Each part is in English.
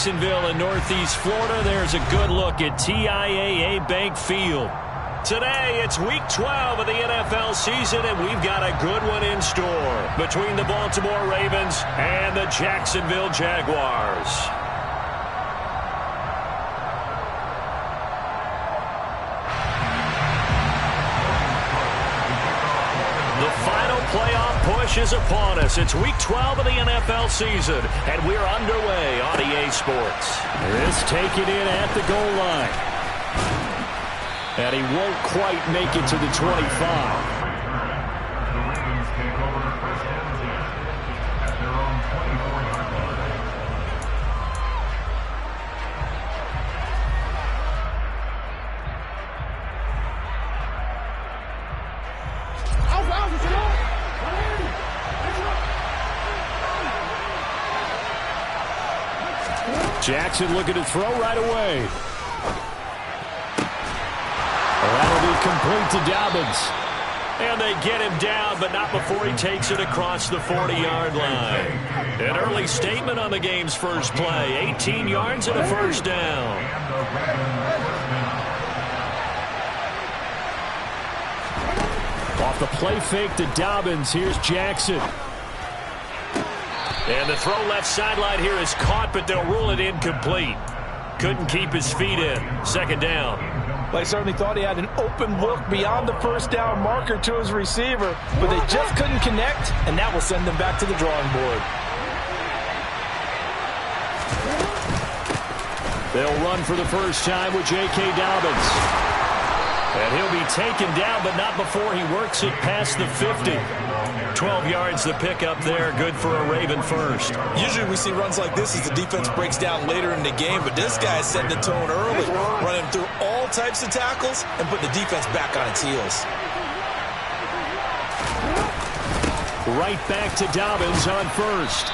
Jacksonville in Northeast Florida. There's a good look at TIAA Bank Field. Today, it's Week 12 of the NFL season, and we've got a good one in store between the Baltimore Ravens and the Jacksonville Jaguars. The final playoff push is upon us. It's Week 12 of the NFL season, and we're underway on EA Sports. This taken in at the goal line. And he won't quite make it to the 25. Jackson looking to throw right away. That'll be complete to Dobbins. And they get him down, but not before he takes it across the 40-yard line. An early statement on the game's first play. 18 yards and a first down. Off the play fake to Dobbins. Here's Jackson. And the throw left sideline here is caught, but they'll rule it incomplete. Couldn't keep his feet in. Second down. Well, I certainly thought he had an open look beyond the first down marker to his receiver, but they just couldn't connect, and that will send them back to the drawing board. They'll run for the first time with J.K. Dobbins. And he'll be taken down, but not before he works it past the 50. 12 yards the pickup there, good for a Raven first. Usually we see runs like this as the defense breaks down later in the game, but this guy is setting the tone early, running through all types of tackles and putting the defense back on its heels. Right back to Dobbins on first.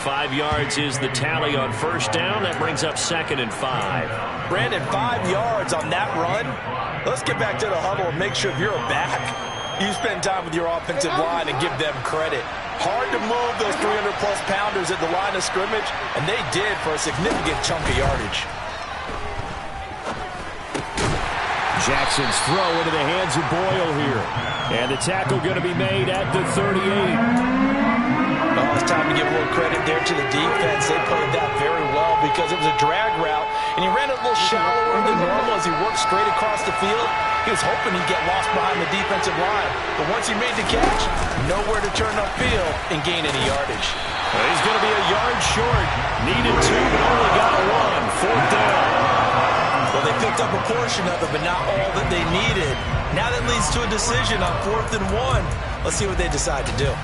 5 yards is the tally on first down. That brings up 2nd and 5. Brandon, 5 yards on that run. Let's get back to the huddle and make sure if you're a back, you spend time with your offensive line and give them credit. Hard to move those 300-plus pounders at the line of scrimmage, and they did for a significant chunk of yardage. Jackson's throw into the hands of Boyle here. And the tackle going to be made at the 38. Oh, it's time to give a little credit there to the defense. They played that very well because it was a drag route, and he ran it a little shallower than normal as he worked straight across the field. He was hoping he'd get lost behind the defensive line, but once he made the catch, nowhere to turn upfield and gain any yardage. Well, he's going to be a yard short. Needed 2, but only got 1. 4th down. Well, they picked up a portion of it, but not all that they needed. Now that leads to a decision on 4th and 1. Let's see what they decide to do.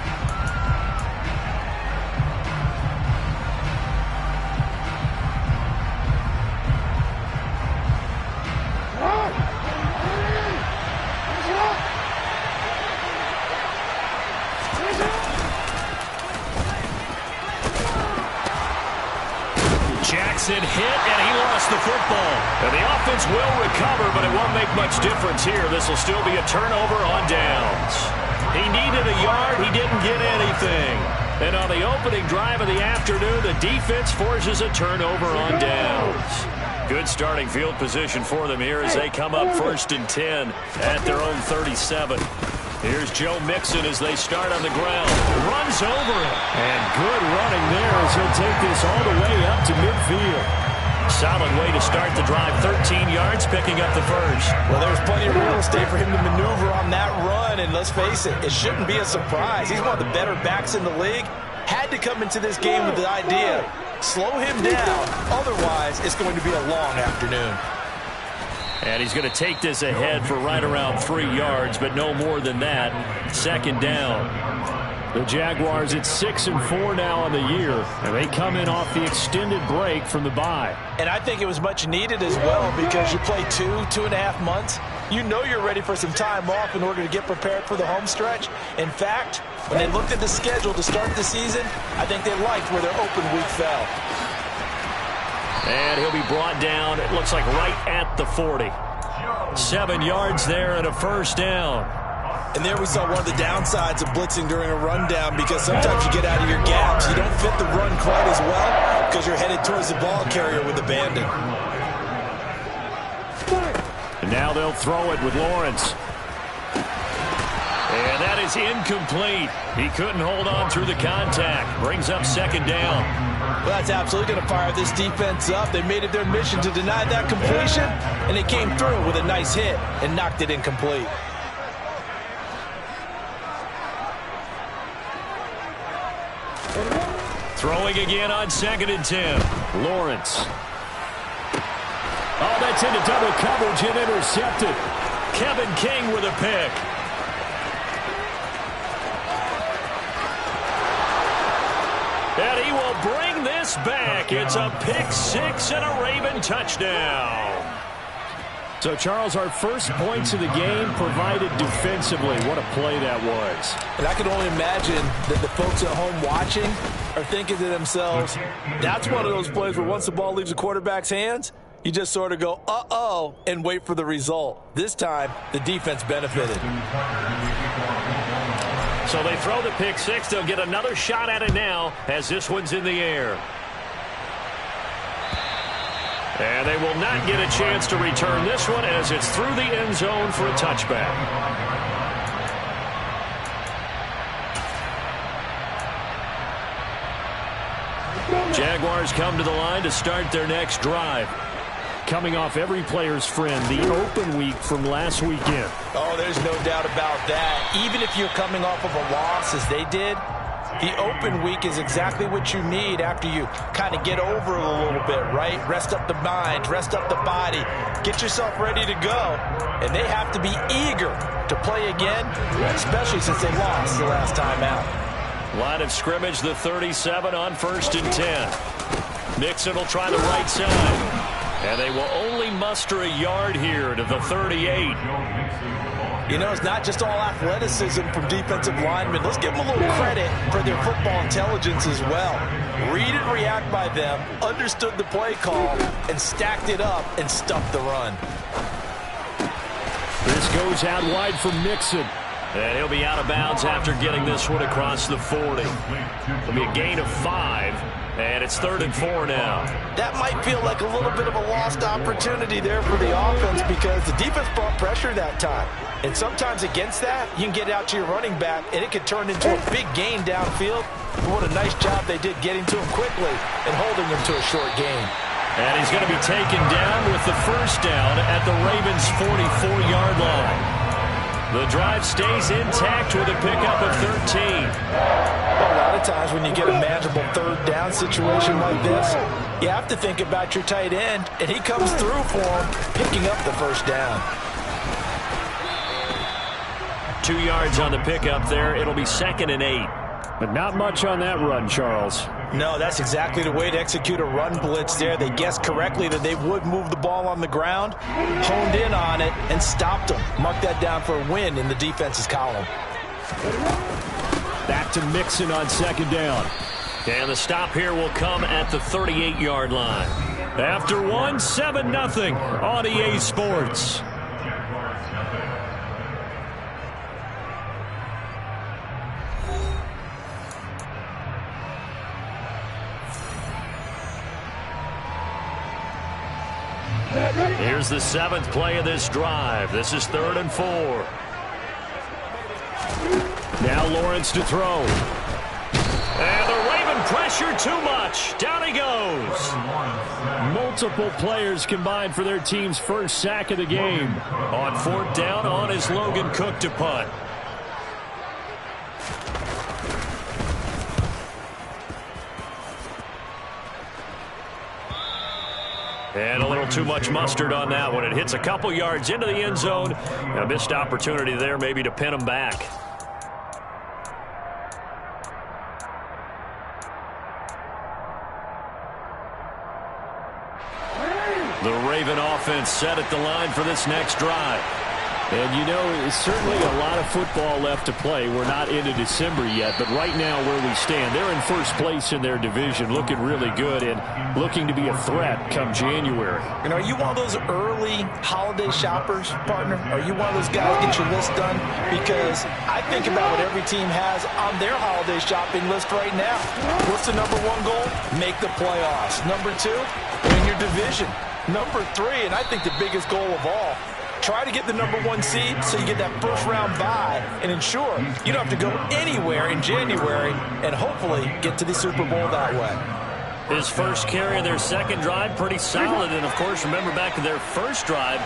Jackson hit, and he lost the football. And the offense will recover, but it won't make much difference here. This will still be a turnover on downs. He needed a yard. He didn't get anything. And on the opening drive of the afternoon, the defense forces a turnover on downs. Good starting field position for them here as they come up 1st and 10 at their own 37. Here's Joe Mixon as they start on the ground. Runs over it. And good running there as he'll take this all the way up to midfield. Solid way to start the drive. 13 yards, picking up the first. Well, there's plenty of real estate for him to maneuver on that run. And let's face it, it shouldn't be a surprise. He's one of the better backs in the league. Had to come into this game with the idea, slow him down. Otherwise, it's going to be a long afternoon. And he's going to take this ahead for right around 3 yards, but no more than that. 2nd down. The Jaguars at 6-4 now on the year, and they come in off the extended break from the bye. And I think it was much needed as well because you play 2.5 months. You know you're ready for some time off in order to get prepared for the home stretch. In fact, when they looked at the schedule to start the season, I think they liked where their open week fell. And he'll be brought down, it looks like right at the 40. 7 yards there and a first down. And there we saw one of the downsides of blitzing during a rundown because sometimes you get out of your gaps. You don't fit the run quite as well. because you're headed towards the ball carrier with abandon. And now they'll throw it with Lawrence. And that is incomplete. He couldn't hold on through the contact. Brings up second down. Well, that's absolutely going to fire this defense up. They made it their mission to deny that completion, and they came through with a nice hit and knocked it incomplete. Throwing again on 2nd and 10. Lawrence. Oh, that's into double coverage and intercepted. Kevin King with a pick. And he will bring this back. It's a pick six and a Raven touchdown. So, Charles, our first points of the game provided defensively. What a play that was. And I can only imagine that the folks at home watching are thinking to themselves, that's one of those plays where once the ball leaves the quarterback's hands, you just sort of go, uh-oh, and wait for the result. This time, the defense benefited. So they throw the pick six. They'll get another shot at it now as this one's in the air. And they will not get a chance to return this one as it's through the end zone for a touchback. Jaguars come to the line to start their next drive. Coming off every player's friend, the open week from last weekend. Oh, there's no doubt about that. Even if you're coming off of a loss as they did, the open week is exactly what you need after you kind of get over it a little bit, right? Rest up the mind, rest up the body, get yourself ready to go. And they have to be eager to play again, especially since they lost the last time out. Line of scrimmage, the 37 on 1st and 10. Mixon will try the right side. And they will only muster a yard here to the 38. You know, it's not just all athleticism from defensive linemen. Let's give them a little credit for their football intelligence as well. Read and react by them, understood the play call, and stacked it up and stuffed the run. This goes out wide for Mixon. And he'll be out of bounds after getting this one across the 40. It'll be a gain of 5, and it's 3rd and 4 now. That might feel like a little bit of a lost opportunity there for the offense because the defense brought pressure that time. And sometimes against that, you can get out to your running back, and it could turn into a big gain downfield. But what a nice job they did getting to him quickly and holding him to a short gain. And he's going to be taken down with the first down at the Ravens' 44-yard line. The drive stays intact with a pickup of 13. A lot of times when you get a manageable third down situation like this, you have to think about your tight end, and he comes through for him, picking up the first down. 2 yards on the pickup there. It'll be 2nd and 8. But not much on that run, Charles. No, that's exactly the way to execute a run blitz there. They guessed correctly that they would move the ball on the ground, honed in on it, and stopped them. Mark that down for a win in the defense's column. Back to Mixon on 2nd down. And the stop here will come at the 38-yard line. After one, 7-0 on EA Sports. Here's the 7th play of this drive. This is 3rd and 4. Now Lawrence to throw. And the Raven pressure too much. Down he goes. Multiple players combined for their team's first sack of the game. On 4th down, on is Logan Cook to punt. And a little too much mustard on that one. It hits a couple yards into the end zone. A missed opportunity there maybe to pin him back. The Raven offense set at the line for this next drive. And, you know, it's certainly a lot of football left to play. We're not into December yet, but right now where we stand, they're in first place in their division, looking really good and looking to be a threat come January. And are you one of those early holiday shoppers, partner? Are you one of those guys get your list done? Because I think about what every team has on their holiday shopping list right now. What's the number one goal? Make the playoffs. Number two, win your division. Number three, and I think the biggest goal of all, try to get the number one seed so you get that first round bye and ensure you don't have to go anywhere in January and hopefully get to the Super Bowl that way. His first carry of their second drive, pretty solid. And, of course, remember back to their first drive,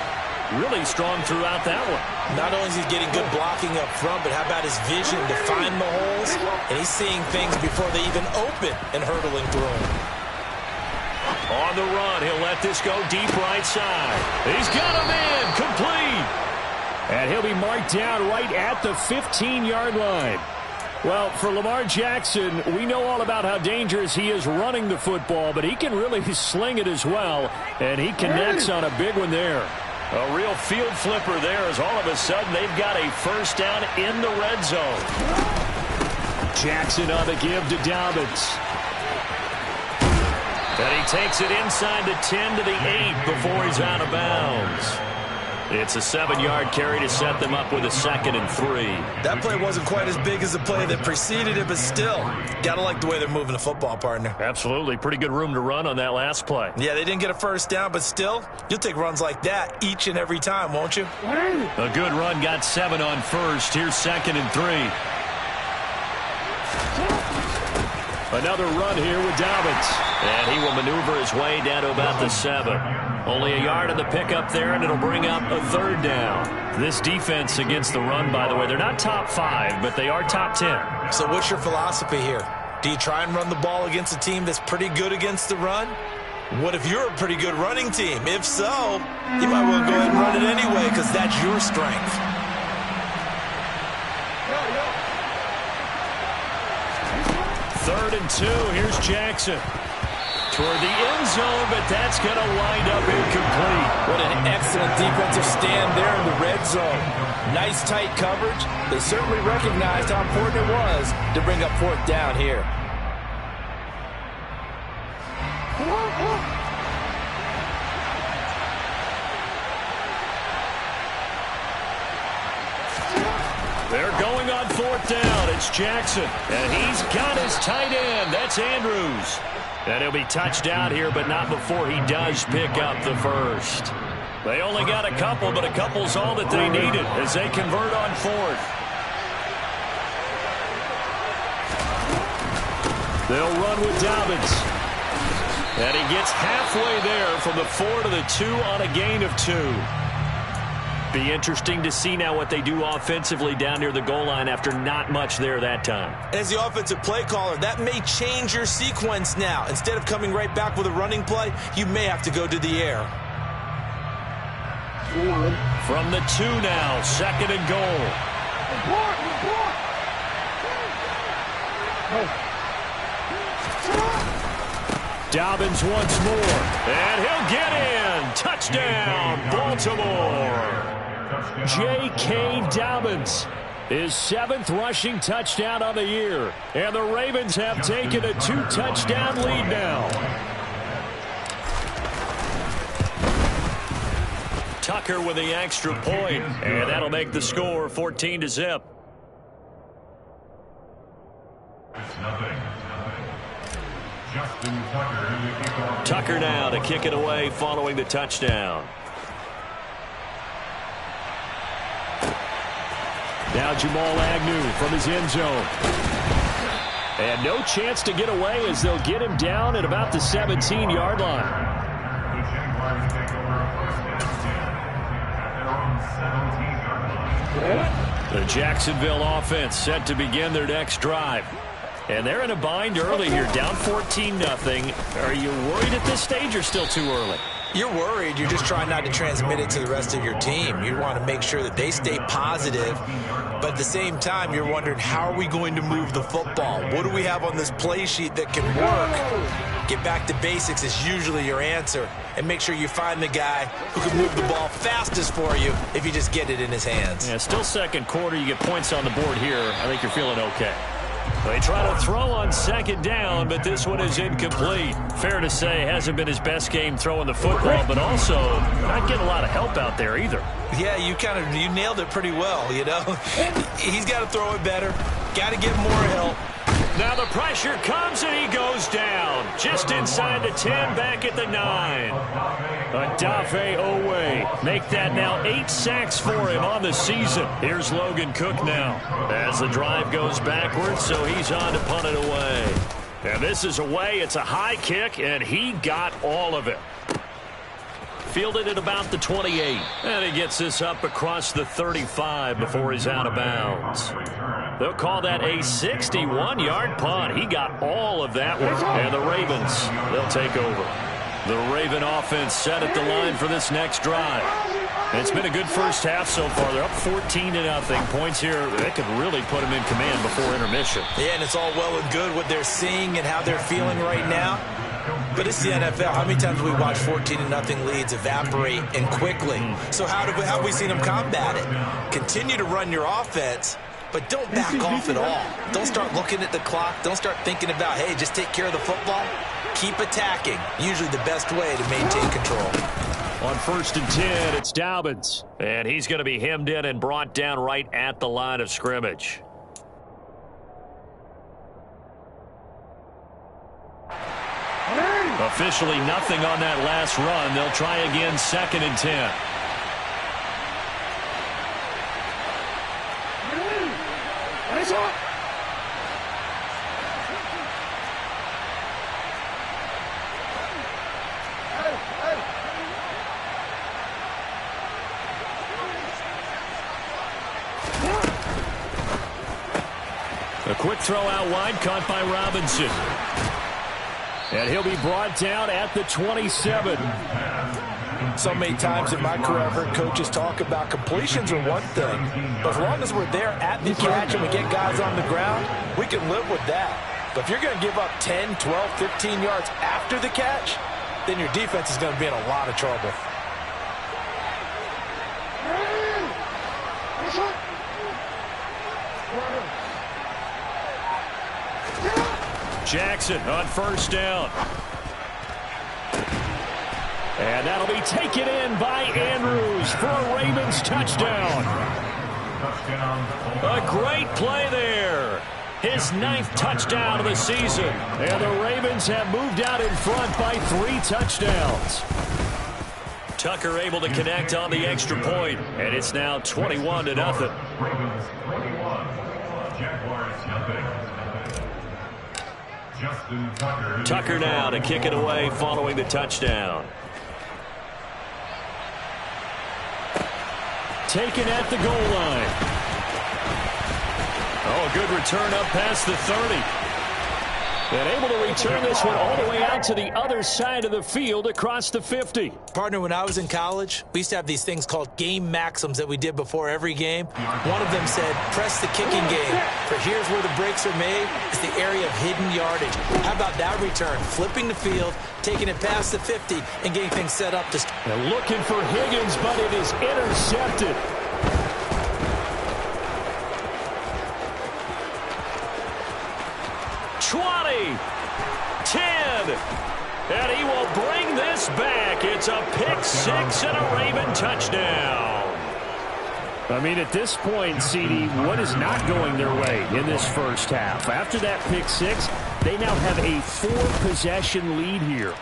really strong throughout that one. Not only is he getting good blocking up front, but how about his vision to find the holes? And he's seeing things before they even open and hurdling through them. On the run, he'll let this go deep right side. He's got him in, complete. And he'll be marked down right at the 15-yard line. Well, for Lamar Jackson, we know all about how dangerous he is running the football, but he can really sling it as well, and he connects on a big one there. A real field flipper there as all of a sudden they've got a first down in the red zone. Jackson on the give to Dobbins. And he takes it inside the 10 to the 8 before he's out of bounds. It's a 7-yard carry to set them up with a 2nd and 3. That play wasn't quite as big as the play that preceded it, but still, got to like the way they're moving the football, partner. Absolutely. Pretty good room to run on that last play. Yeah, they didn't get a first down, but still, you'll take runs like that each and every time, won't you? A good run, got 7 on first. Here's 2nd and 3. Another run here with Dobbins. And he will maneuver his way down to about the 7. Only a yard on the pickup there, and it'll bring up a 3rd down. This defense against the run, by the way, they're not top 5, but they are top 10. So what's your philosophy here? Do you try and run the ball against a team that's pretty good against the run? What if you're a pretty good running team? If so, you might well go ahead and run it anyway because that's your strength. Third and 2. Here's Jackson. Toward the end zone, but that's going to wind up incomplete. What an excellent defensive stand there in the red zone. Nice tight coverage. They certainly recognized how important it was to bring up 4th down here. They're going on 4th down. It's Jackson. And he's got his tight end. That's Andrews. And he'll be touched out here, but not before he does pick up the first. They only got a couple, but a couple's all that they needed as they convert on 4th. They'll run with Dobbins. And he gets halfway there from the 4 to the 2 on a gain of 2. Be interesting to see now what they do offensively down near the goal line after not much there that time. As the offensive play caller, that may change your sequence now. Instead of coming right back with a running play, you may have to go to the air. From the 2 now, 2nd and goal. Dobbins once more. And he'll get in. Touchdown, Baltimore. J.K. Dobbins, his 7th rushing touchdown on the year. And the Ravens have taken a 2-touchdown lead now. Tucker with the extra point, and that'll make the score 14-0. Tucker now to kick it away following the touchdown. Now Jamal Agnew from his end zone. And no chance to get away as they'll get him down at about the 17-yard line. The Jacksonville offense set to begin their next drive. And they're in a bind early here, down 14-0. Are you worried at this stage or still too early? You're worried. You're just trying not to transmit it to the rest of your team. You want to make sure that they stay positive. But at the same time, you're wondering, how are we going to move the football? What do we have on this play sheet that can work? Get back to basics is usually your answer. And make sure you find the guy who can move the ball fastest for you if you just get it in his hands. Yeah, still second quarter. You get points on the board here. I think you're feeling okay. They try to throw on second down, but this one is incomplete. Fair to say, hasn't been his best game throwing the football, but also not getting a lot of help out there either. Yeah, you nailed it pretty well, you know. He's got to throw it better. Got to get more help. Now the pressure comes and he goes down. Just inside the 10, back at the 9. Odafe Oweh. Make that now 8 sacks for him on the season. Here's Logan Cook now. As the drive goes backwards, so he's on to punt it away. And this is away. It's a high kick, and he got all of it. Fielded at about the 28. And he gets this up across the 35 before he's out of bounds. They'll call that a 61-yard punt. He got all of that one. And the Ravens, they'll take over. The Raven offense set at the line for this next drive. It's been a good first half so far. They're up 14-0. Points here, they could really put them in command before intermission. Yeah, and it's all well and good what they're seeing and how they're feeling right now. But it's the NFL. How many times have we watched 14-0 leads evaporate and quickly? So how have we seen them combat it? Continue to run your offense, but don't back off at all. Don't start looking at the clock. Don't start thinking about, hey, just take care of the football. Keep attacking. Usually the best way to maintain control. On 1st and 10, it's Dobbins. And he's going to be hemmed in and brought down right at the line of scrimmage. Officially nothing on that last run. They'll try again 2nd and 10. A quick throw out wide, caught by Robinson. And he'll be brought down at the 27. So many times in my career, I've heard coaches talk about completions are one thing. But as long as we're there at the catch and we get guys on the ground, we can live with that. But if you're going to give up 10, 12, 15 yards after the catch, then your defense is going to be in a lot of trouble. Jackson on 1st down. And that'll be taken in by Andrews for a Ravens touchdown. A great play there. His 9th touchdown of the season. And the Ravens have moved out in front by 3 touchdowns. Tucker able to connect on the extra point. And it's now 21-0. Ravens 21, Jaguars nothing. Tucker now to kick it away following the touchdown. Taken at the goal line. Oh, a good return up past the 30. And able to return this one all the way out to the other side of the field across the 50. Partner, when I was in college, we used to have these things called game maxims that we did before every game. One of them said, press the kicking game. For here's where the breaks are made. It's the area of hidden yardage. How about that return? Flipping the field, taking it past the 50, and getting things set up to... They're looking for Higgins, but it is intercepted. $20, $10, and he will bring this back. It's a pick 6 and a Raven touchdown. I mean, at this point, CD, what is not going their way in this first half? After that pick 6, they now have a 4-possession lead here.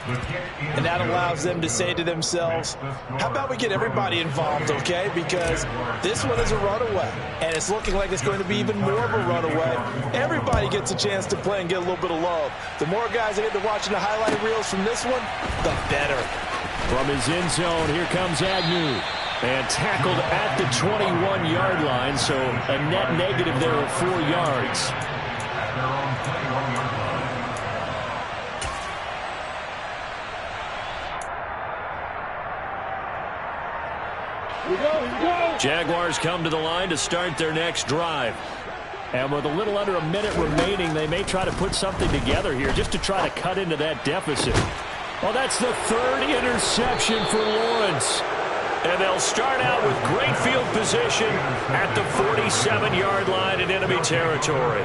And that allows them to say to themselves, how about we get everybody involved, okay? Because this one is a runaway, and it's looking like it's going to be even more of a runaway. Everybody gets a chance to play and get a little bit of love. The more guys that get to watching the highlight reels from this one, the better. From his end zone, here comes Agnew. And tackled at the 21-yard line, so a net negative there of 4 yards. Jaguars come to the line to start their next drive. And with a little under a minute remaining, they may try to put something together here just to try to cut into that deficit. Well, that's the third interception for Lawrence. And they'll start out with great field position at the 47-yard line in enemy territory.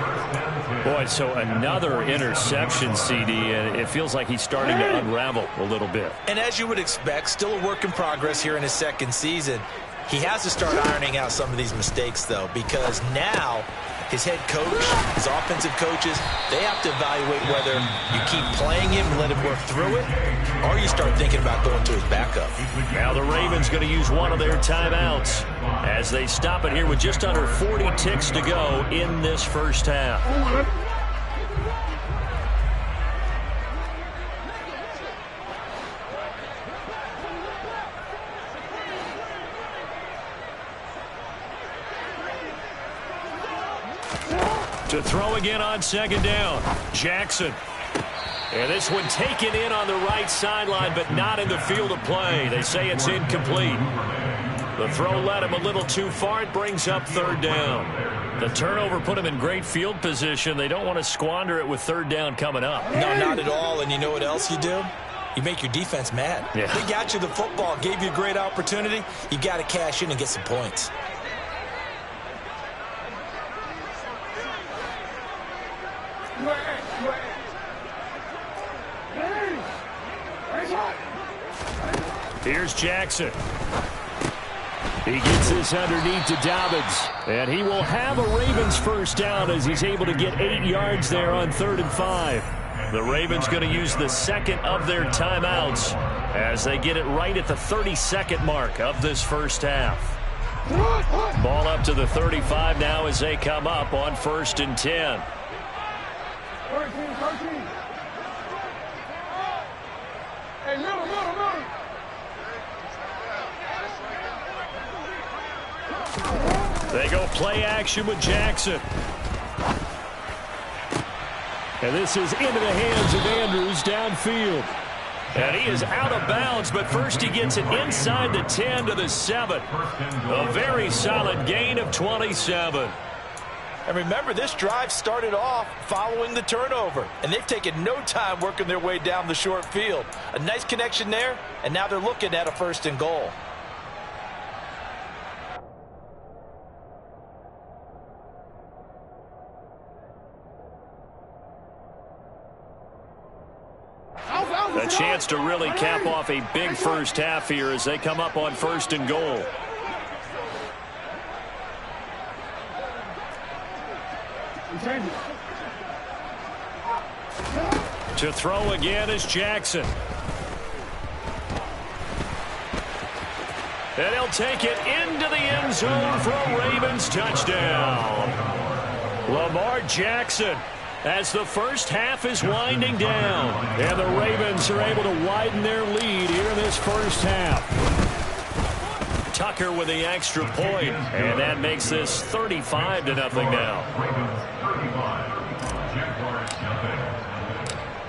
Boy, so another interception, CD, and it feels like he's starting to unravel a little bit. And as you would expect, still a work in progress here in his second season. He has to start ironing out some of these mistakes, though, because now his head coach, his offensive coaches, they have to evaluate whether you keep playing him and let him work through it, or you start thinking about going to his backup. Now the Ravens going to use one of their timeouts as they stop it here with just under 40 ticks to go in this first half. To throw again on second down, Jackson. And this one taken in on the right sideline, but not in the field of play. They say it's incomplete. The throw led him a little too far. It brings up third down. The turnover put him in great field position. They don't want to squander it with third down coming up. No, not at all. And you know what else you do? You make your defense mad. Yeah. They got you the football, gave you a great opportunity. You got to cash in and get some points. Here's Jackson. He gets this underneath to Dobbins. And he will have a Ravens first down as he's able to get 8 yards there on 3rd and 5. The Ravens going to use the second of their timeouts as they get it right at the 32nd mark of this first half. Ball up to the 35 now as they come up on 1st and 10. They go play action with Jackson. And this is into the hands of Andrews downfield. And he is out of bounds, but first he gets it inside the 10 to the 7. A very solid gain of 27. And remember, this drive started off following the turnover, and they've taken no time working their way down the short field. A nice connection there, and now they're looking at a 1st and goal. A chance to really cap off a big first half here as they come up on 1st and goal. To throw again is Jackson. And he'll take it into the end zone for a Ravens touchdown. Lamar Jackson, as the first half is winding down. And the Ravens are able to widen their lead here in this first half. Tucker with the extra point, and that makes this 35-0 now.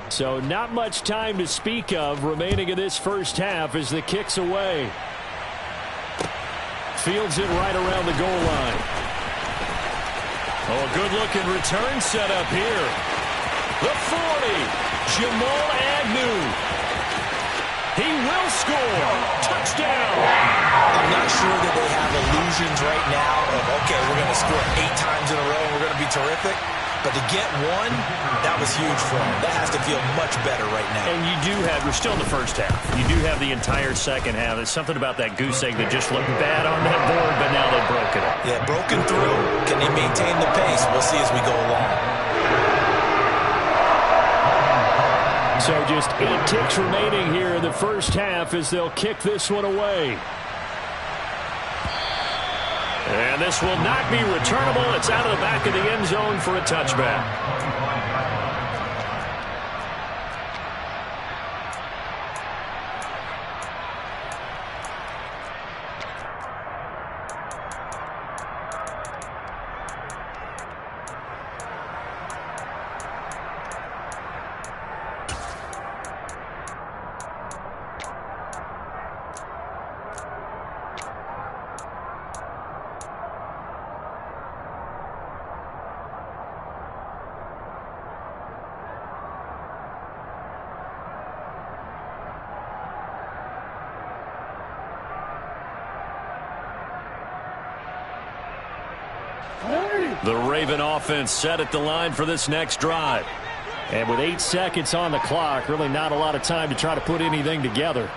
So not much time to speak of remaining in this first half as the kick's away. Fields it right around the goal line. Oh, a good-looking return set up here. The 40, Jamal Agnew. He will score. Touchdown. I'm not sure that they have illusions right now of, okay, we're going to score 8 times in a row and we're going to be terrific. But to get one, that was huge for them. That has to feel much better right now. And you do have, we're still in the first half. You do have the entire second half. There's something about that goose egg that just looked bad on that board, but now they've broken it. Yeah, broken through. Can they maintain the pace? We'll see as we go along. So just 8 ticks remaining here in the first half as they'll kick this one away. And this will not be returnable. It's out of the back of the end zone for a touchback. The Raven offense set at the line for this next drive. And with 8 seconds on the clock, really not a lot of time to try to put anything together.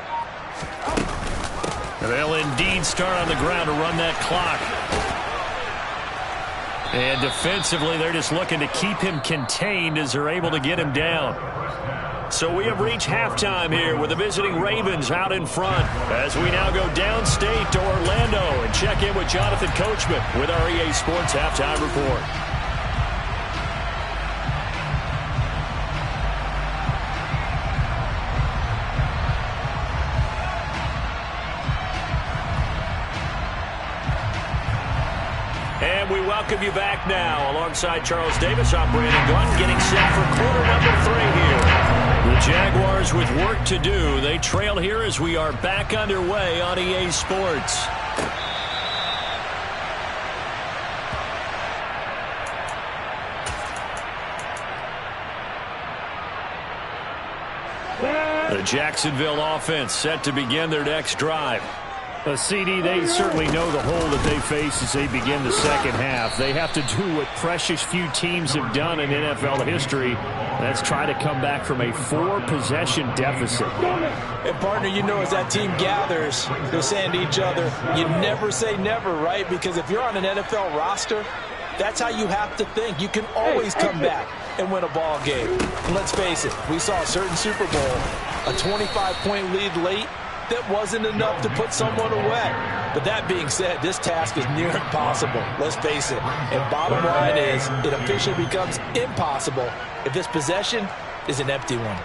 They'll indeed start on the ground to run that clock. And defensively, they're just looking to keep him contained as they're able to get him down. So we have reached halftime here with the visiting Ravens out in front as we now go downstate to Orlando and check in with Jonathan Coachman with our EA Sports Halftime Report. And we welcome you back now. Alongside Charles Davis, I'm Brandon Gunn, getting set for quarter number 3 here. The Jaguars with work to do. They trail here as we are back underway on EA Sports. The Jacksonville offense set to begin their next drive. CD, they certainly know the hole that they face as they begin the second half. They have to do what precious few teams have done in NFL history. That's try to come back from a 4-possession deficit. And, partner, you know as that team gathers, they're saying to each other, you never say never, right? Because if you're on an NFL roster, that's how you have to think. You can always come back and win a ball game. And let's face it, we saw a certain Super Bowl, a 25-point lead late, that wasn't enough to put someone away. But that being said, this task is near impossible. Let's face it. And bottom line is, it officially becomes impossible if this possession is an empty one.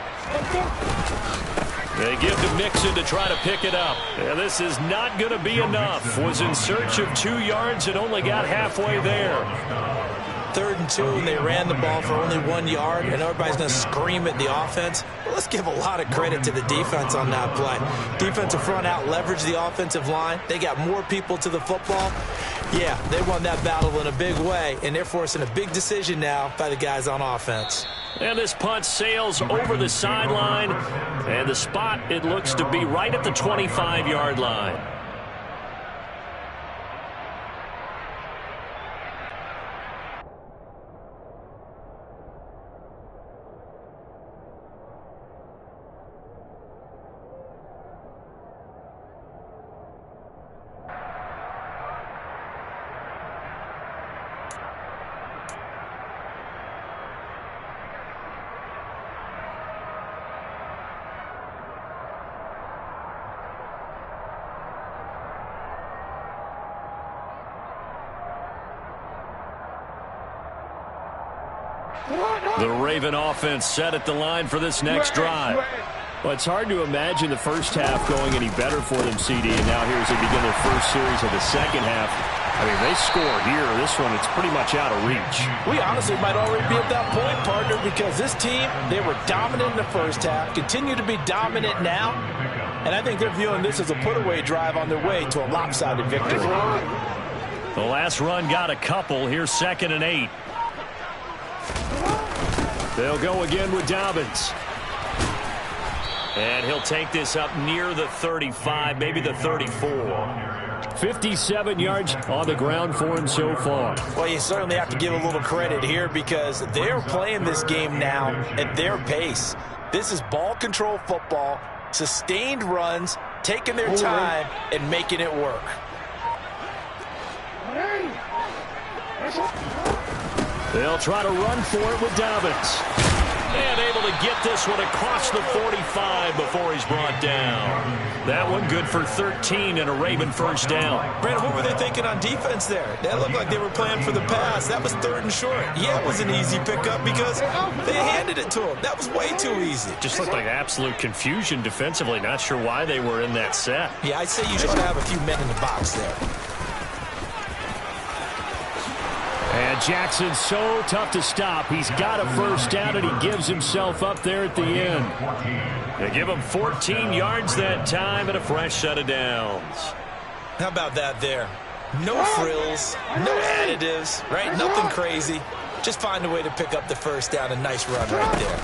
They give to Mixon to try to pick it up. Yeah, this is not going to be enough. Was in search of 2 yards and only got halfway there. 3rd and 2, and they ran the ball for only 1 yard, and everybody's going to scream at the offense. Well, let's give a lot of credit to the defense on that play. Defensive front out leveraged the offensive line. They got more people to the football. Yeah, they won that battle in a big way, and they're forcing a big decision now by the guys on offense. And this punt sails over the sideline, and the spot, it looks to be right at the 25-yard line. The Raven offense set at the line for this next drive. Well, it's hard to imagine the first half going any better for them, CD, and now here as they begin their first series of the second half. I mean, they score here. This one, it's pretty much out of reach. We honestly might already be at that point, partner, because this team, they were dominant in the first half, continue to be dominant now, and I think they're viewing this as a put-away drive on their way to a lopsided victory. The last run got a couple. Here's 2nd and 8. They'll go again with Dobbins. And he'll take this up near the 35, maybe the 34. 57 yards on the ground for him so far. Well, you certainly have to give a little credit here because they're playing this game now at their pace. This is ball control football, sustained runs, taking their time and making it work. They'll try to run for it with Dobbins. And able to get this one across the 45 before he's brought down. That one good for 13 and a Raven first down. Brandon, what were they thinking on defense there? That looked like they were playing for the pass. That was 3rd and short. Yeah, it was an easy pickup because they handed it to him. That was way too easy. Just looked like absolute confusion defensively. Not sure why they were in that set. Yeah, I'd say you should have a few men in the box there. And Jackson's so tough to stop. He's got a first down, and he gives himself up there at the end. They give him 14 yards that time and a fresh set of downs. How about that there? No frills, no additives, right? Nothing crazy. Just find a way to pick up the first down. A nice run right there.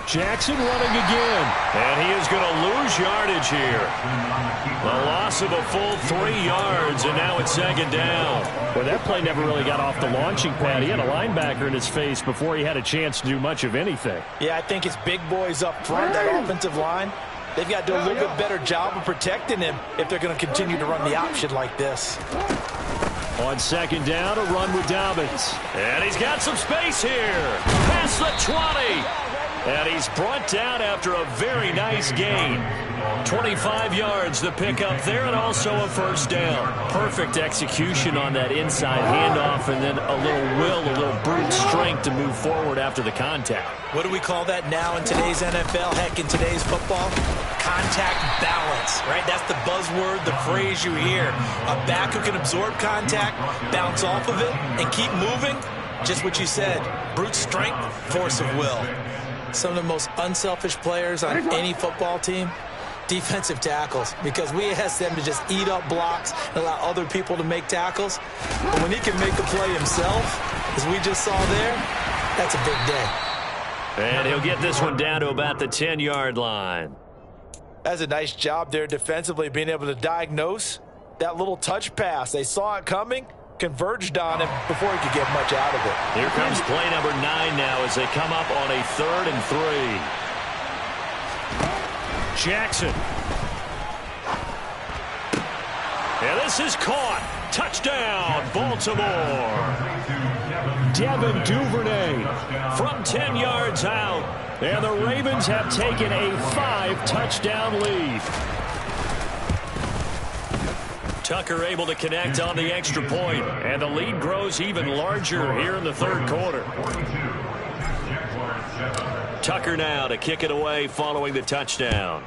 Jackson running again. And he is going to lose yardage here. A loss of a full 3 yards, and now it's second down. Well, that play never really got off the launching pad. He had a linebacker in his face before he had a chance to do much of anything. Yeah, I think it's big boys up front, that offensive line. They've got to do a little bit better job of protecting him if they're going to continue to run the option like this. On second down, a run with Dobbins. And he's got some space here. Past the 20. And he's brought down after a very nice gain. 25 yards the pickup there, and also a first down. Perfect execution on that inside handoff, and then a little brute strength to move forward after the contact. What do we call that now in today's NFL? Heck, in today's football? Contact balance, right? That's the buzzword, the phrase you hear. A back who can absorb contact, bounce off of it, and keep moving. Just what you said. Brute strength, force of will. Some of the most unselfish players on any football team, defensive tackles, because we ask them to just eat up blocks and allow other people to make tackles. But when he can make a play himself, as we just saw there, that's a big day. And he'll get this one down to about the 10-yard line. That's a nice job there defensively, being able to diagnose that little touch pass. They saw it coming, converged on him before he could get much out of it. Here comes play number 9 now as they come up on a 3rd and 3. Jackson. And this is caught. Touchdown, Baltimore. Devin Duvernay From 10 yards out. And the Ravens have taken a 5-touchdown lead. Tucker able to connect on the extra point, and the lead grows even larger here in the 3rd quarter. Tucker now to kick it away following the touchdown.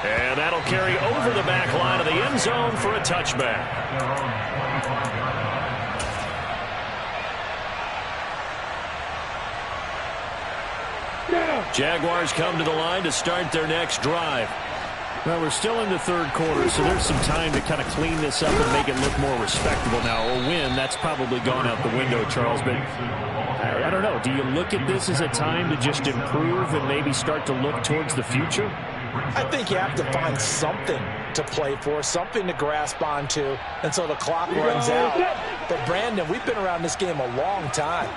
And that'll carry over the back line of the end zone for a touchback. Jaguars come to the line to start their next drive. Well, we're still in the 3rd quarter, so there's some time to kind of clean this up and make it look more respectable now. A win, that's probably gone out the window, Charles, but I don't know. Do you look at this as a time to just improve and maybe start to look towards the future? I think you have to find something to play for, something to grasp onto until the clock runs out. But, Brandon, we've been around this game a long time.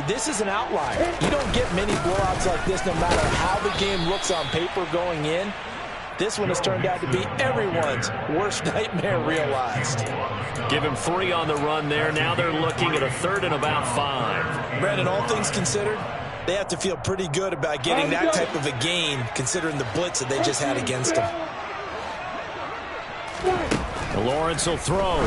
This is an outlier. You don't get many blowouts like this no matter how the game looks on paper going in. This one has turned out to be everyone's worst nightmare realized. Give him 3 on the run there. Now they're looking at a 3rd and about 5. Brandon, all things considered, they have to feel pretty good about getting that type of a gain considering the blitz that they just had against them. Lawrence will throw.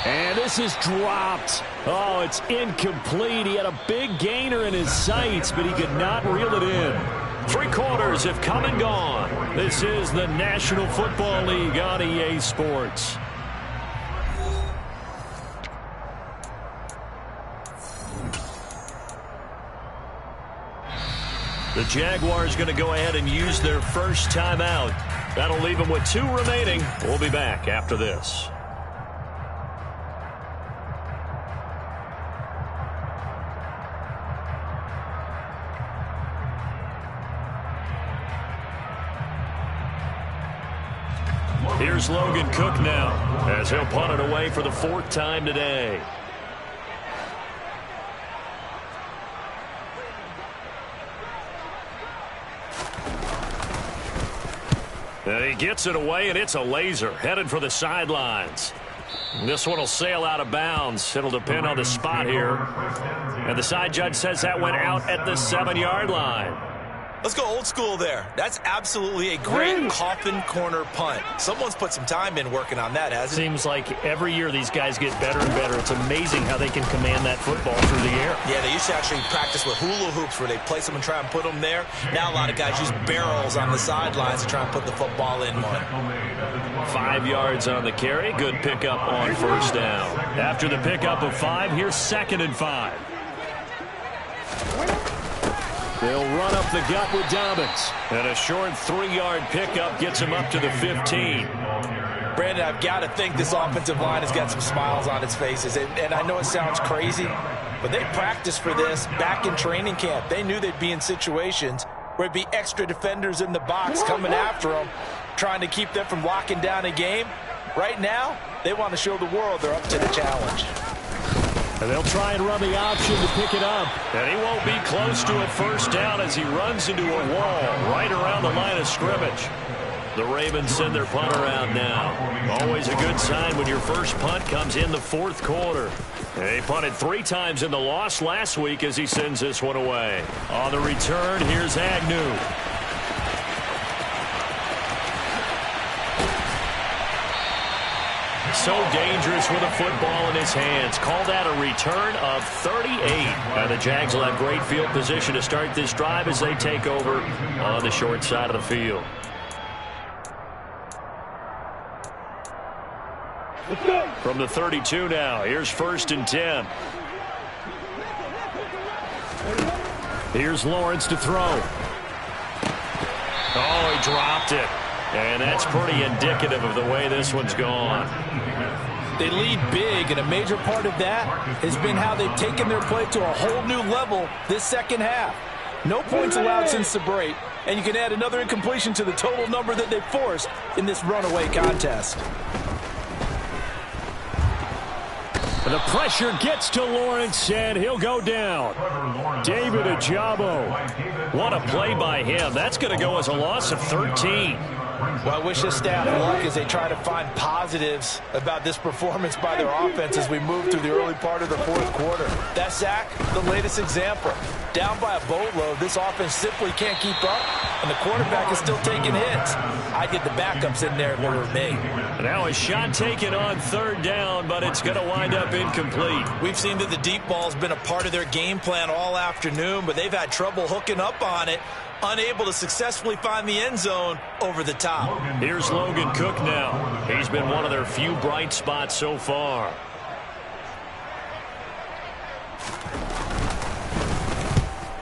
And this is dropped. Oh, it's incomplete. He had a big gainer in his sights, but he could not reel it in. 3 quarters have come and gone. This is the National Football League on EA Sports. The Jaguars going to go ahead and use their first timeout. That'll leave them with 2 remaining. We'll be back after this. Here's Logan Cook now as he'll punt it away for the 4th time today. And he gets it away, and it's a laser headed for the sidelines. This one will sail out of bounds. It'll depend on the spot here. And the side judge says that went out at the 7-yard line. Let's go old school there. That's absolutely a great coffin corner punt. Someone's put some time in working on that, hasn't it? Seems like every year these guys get better and better. It's amazing how they can command that football through the air. Yeah, they used to actually practice with hula hoops where they place them and try and put them there. Now a lot of guys use barrels on the sidelines to try and put the football in one. 5 yards on the carry. Good pickup on first down. After the pickup of 5, here's 2nd and 5. They'll run up the gut with Dobbins. And a short 3-yard pickup gets him up to the 15. Brandon, I've got to think this offensive line has got some smiles on its faces. And I know it sounds crazy, but they practiced for this back in training camp. They knew they'd be in situations where it'd be extra defenders in the box coming after them, trying to keep them from locking down a game. Right now, they want to show the world they're up to the challenge. And they'll try and run the option to pick it up. And he won't be close to a first down as he runs into a wall right around the line of scrimmage. The Ravens send their punter out now. Always a good sign when your first punt comes in the fourth quarter. They punted 3 times in the loss last week as he sends this one away. On the return, here's Agnew. So dangerous with a football in his hands. Call that a return of 38. And the Jags will have great field position to start this drive as they take over on the short side of the field. From the 32 now, here's 1st and 10. Here's Lawrence to throw. Oh, he dropped it. And that's pretty indicative of the way this one's gone. They lead big, and a major part of that has been how they've taken their play to a whole new level this second half. No points allowed since the break, and you can add another incompletion to the total number that they forced in this runaway contest. The pressure gets to Lawrence, and he'll go down. David Ojabo. What a play by him. That's going to go as a loss of 13. Well, I wish this staff luck as they try to find positives about this performance by their offense as we move through the early part of the fourth quarter. That sack, the latest example. Down by a boatload, this offense simply can't keep up, and the quarterback is still taking hits. I'd get the backups in there if it were me. Now a shot taken on 3rd down, but it's going to wind up incomplete. We've seen that the deep ball has been a part of their game plan all afternoon, but they've had trouble hooking up on it, unable to successfully find the end zone over the top. Here's Logan Cook now. He's been one of their few bright spots so far.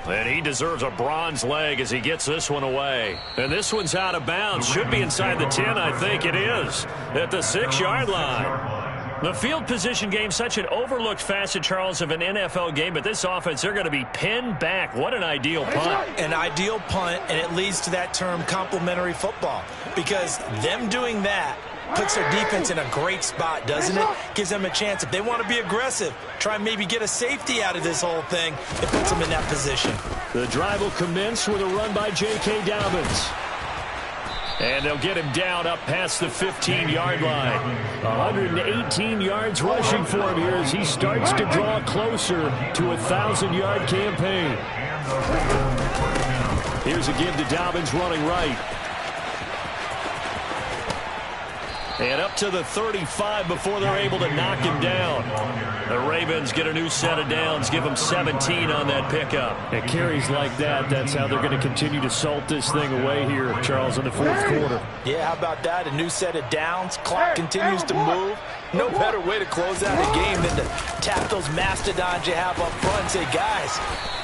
And he deserves a bronze leg as he gets this one away. And this one's out of bounds. Should be inside the 10, I think it is. At the 6-yard line. The field position game, such an overlooked facet, Charles, of an NFL game. But this offense, they're going to be pinned back. What an ideal punt. An ideal punt, and it leads to that term complementary football. Because them doing that puts their defense in a great spot, doesn't it? Gives them a chance. If they want to be aggressive, try and maybe get a safety out of this whole thing, it puts them in that position. The drive will commence with a run by J.K. Dobbins. And they'll get him down up past the 15-yard line. 118 yards rushing for him here as he starts to draw closer to a 1,000-yard campaign. Here's a give to Dobbins running right. And up to the 35 before they're able to knock him down. The Ravens get a new set of downs, give them 17 on that pickup. And carries like that, that's how they're going to continue to salt this thing away here, Charles, in the fourth quarter. Yeah, how about that? A new set of downs. Clock continues to move. No better way to close out a game than to tap those mastodons you have up front and say, guys,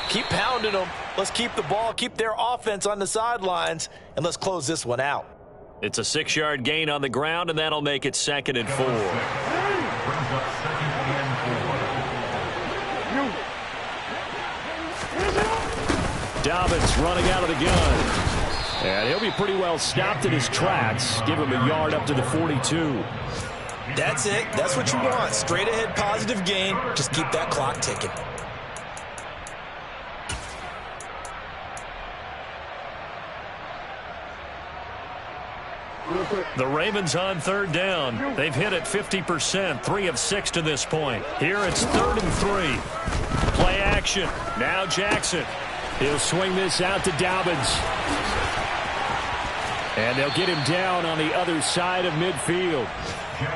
keep pounding them. Let's keep the ball, keep their offense on the sidelines, and let's close this one out. It's a 6-yard gain on the ground, and that'll make it 2nd and 4. Dobbins running out of the gun. And he'll be pretty well stopped in his tracks. Give him a yard up to the 42. That's it. That's what you want. Straight ahead positive gain. Just keep that clock ticking. The Ravens on 3rd down. They've hit it 50%, 3 of 6 to this point. Here it's 3rd and 3. Play action. Now Jackson. He'll swing this out to Dobbins. And they'll get him down on the other side of midfield.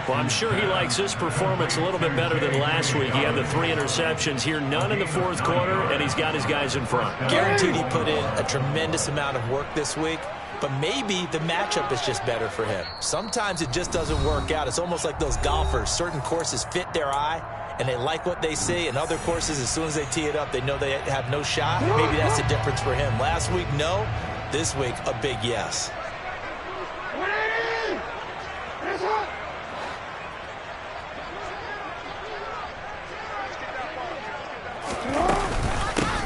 Well, I'm sure he likes this performance a little bit better than last week. He had the 3 interceptions here, none in the fourth quarter, and he's got his guys in front. Guaranteed he put in a tremendous amount of work this week. But maybe the matchup is just better for him. Sometimes it just doesn't work out. It's almost like those golfers. Certain courses fit their eye, and they like what they see. And other courses, as soon as they tee it up, they know they have no shot. Maybe that's the difference for him. Last week, no. This week, a big yes.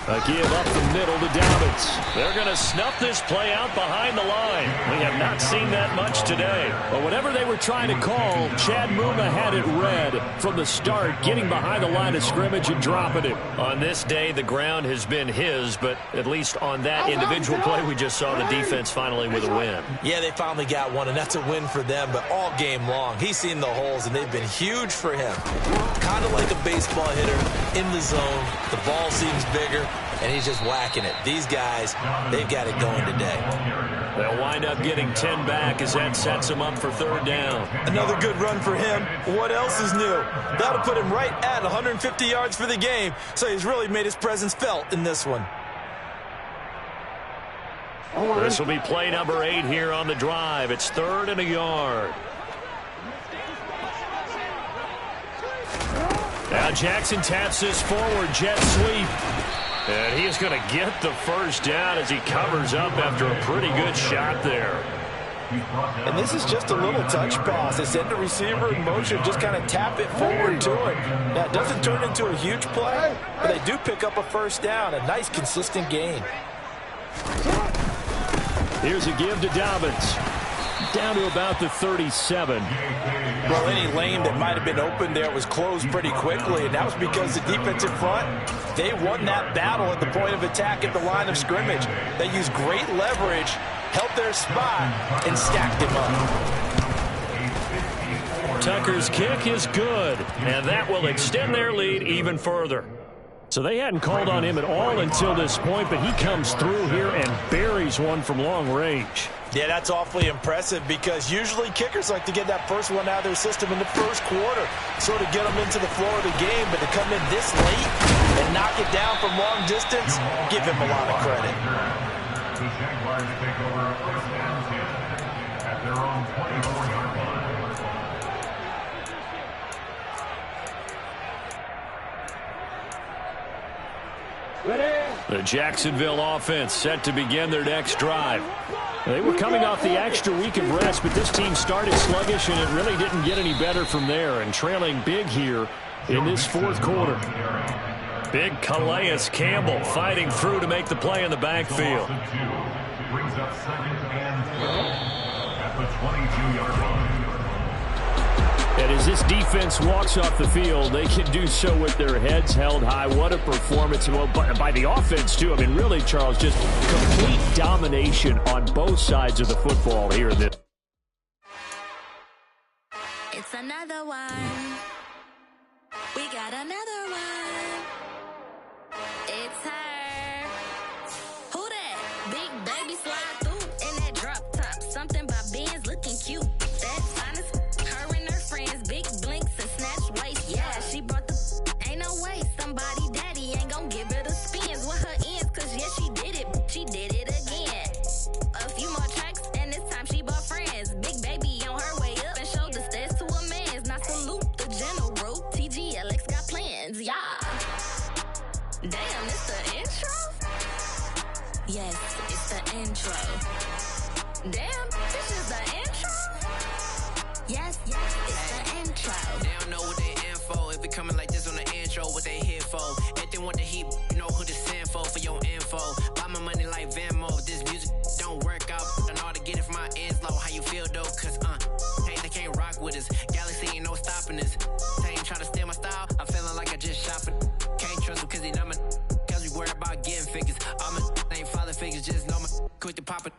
A give up the middle to Dobbins. They're going to snuff this play out behind the line. We have not seen that much today. But whatever they were trying to call, Chad Muma had it read from the start, getting behind the line of scrimmage and dropping it. On this day, the ground has been his, but at least on that individual play, we just saw the defense finally with a win. Yeah, they finally got one, and that's a win for them, but all game long, he's seen the holes, and they've been huge for him. Kind of like a baseball hitter in the zone. The ball seems bigger, and he's just whacking it. These guys, they've got it going today. They'll wind up getting 10 back as that sets them up for third down. Another good run for him. What else is new? That'll put him right at 150 yards for the game, so he's really made his presence felt in this one. This will be play number 8 here on the drive. It's 3rd and a yard. Now Jackson taps this forward jet sweep. And he is going to get the first down as he covers up after a pretty good shot there. And this is just a little touch pass. They send the receiver in motion, just kind of tap it forward to it. Now, it doesn't turn into a huge play, but they do pick up a first down, a nice, consistent gain. Here's a give to Dobbins. Down to about the 37. Well, any lane that might have been open there was closed pretty quickly, and that was because the defensive front, they won that battle at the point of attack at the line of scrimmage. They used great leverage, held their spot, and stacked him up. Tucker's kick is good, and that will extend their lead even further. So they hadn't called on him at all until this point, but he comes through here and buries one from long range. Yeah, that's awfully impressive because usually kickers like to get that first one out of their system in the first quarter, sort of get them into the flow of the game, but to come in this late and knock it down from long distance, give him a lot of credit. The Jaguars take over 1st and 10 at their own 24-yard line. The Jacksonville offense set to begin their next drive. They were coming off the extra week of rest, but this team started sluggish, and it really didn't get any better from there, and trailing big here in this 4th quarter. Big Calais Campbell fighting through to make the play in the backfield. Brings up 2nd and 12 at the 22-yard line. And as this defense walks off the field, they can do so with their heads held high. What a performance. Well, by the offense, too. I mean, really, Charles, just complete domination on both sides of the football here. It's another one. We got another one. It's her. Who that? Big baby slide through in that drop top. Something by Benz looking cute. That's honest. Her and her friends, big blinks and snatch waist. Yeah, she brought the ain't no way. Somebody daddy ain't gon' give her the spins with her ends. Cause yeah, she did it. She did it again. A few more tracks and this time she bought friends. Big baby on her way up and showed the stairs to a man's. Now salute the general. TGLX got plans, yeah. Damn, it's the intro? Yes, it's the intro. Damn, this is the intro? Yes, it's the intro. They don't know what they info. If it coming like this on the intro, what they here for? If they want the heat, you know who to send for your info. Buy my money like Venmo. If this music don't work out, I know how to get it from my ends low. How you feel though? Cause hey, they can't rock with us. Galaxy ain't no stopping this. They ain't trying to steal my style. I'm feeling like I just shopping. Can't trust them cause they not my. Cause we worried about getting figures. All my ain't father figures, just know my quick to pop it.